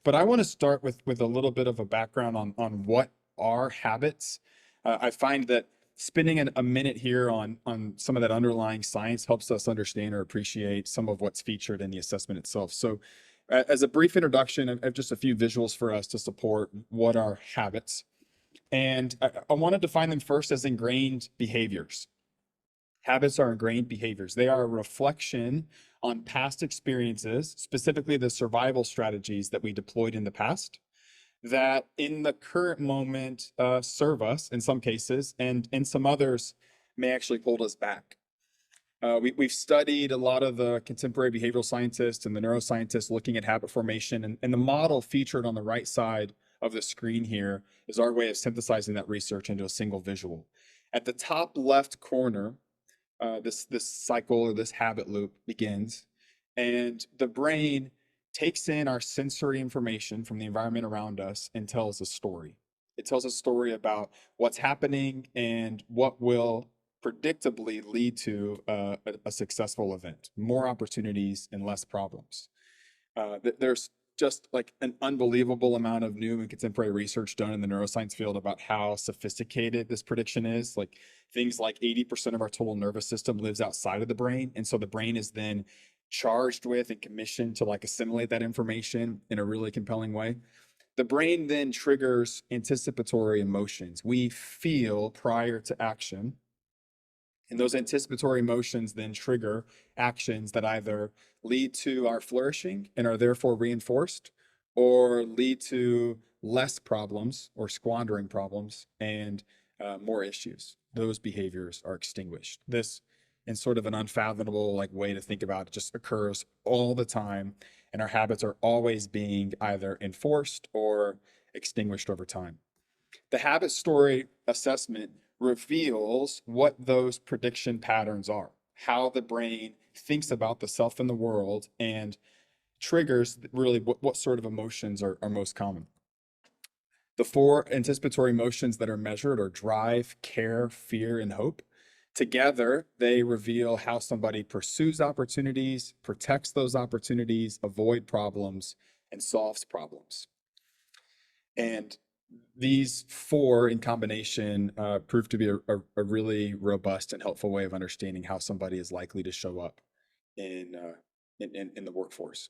But I want to start with a little bit of a background on what are habits. I find that spending a minute here on some of that underlying science helps us understand or appreciate some of what's featured in the assessment itself. So, as a brief introduction, I have just a few visuals for us to support what are habits. And I want to define them first as ingrained behaviors. Habits are ingrained behaviors. They are a reflection on past experiences, specifically the survival strategies that we deployed in the past, that in the current moment serve us in some cases, and in some others may actually hold us back. We've studied a lot of the contemporary behavioral scientists and the neuroscientists looking at habit formation, and the model featured on the right side of the screen here is our way of synthesizing that research into a single visual. At the top left corner, this cycle or this habit loop begins, and the brain takes in our sensory information from the environment around us and tells a story. It tells a story about what's happening and what will predictably lead to a successful event, more opportunities and less problems. There's just like an unbelievable amount of new and contemporary research done in the neuroscience field about how sophisticated this prediction is. Like things like 80% of our total nervous system lives outside of the brain. And so the brain is then charged with and commissioned to like assimilate that information in a really compelling way. The brain then triggers anticipatory emotions we feel prior to action, and those anticipatory emotions then trigger actions that either lead to our flourishing and are therefore reinforced, or lead to less problems or squandering problems and more issues. Those behaviors are extinguished. This, in sort of an unfathomable like way to think about it, just occurs all the time, and our habits are always being either enforced or extinguished over time. The habit story assessment reveals what those prediction patterns are, how the brain thinks about the self and the world, and triggers really what sort of emotions are most common. The four anticipatory emotions that are measured are drive, care, fear, and hope. Together, they reveal how somebody pursues opportunities, protects those opportunities, avoid problems, and solves problems. And these four in combination prove to be a really robust and helpful way of understanding how somebody is likely to show up in in the workforce.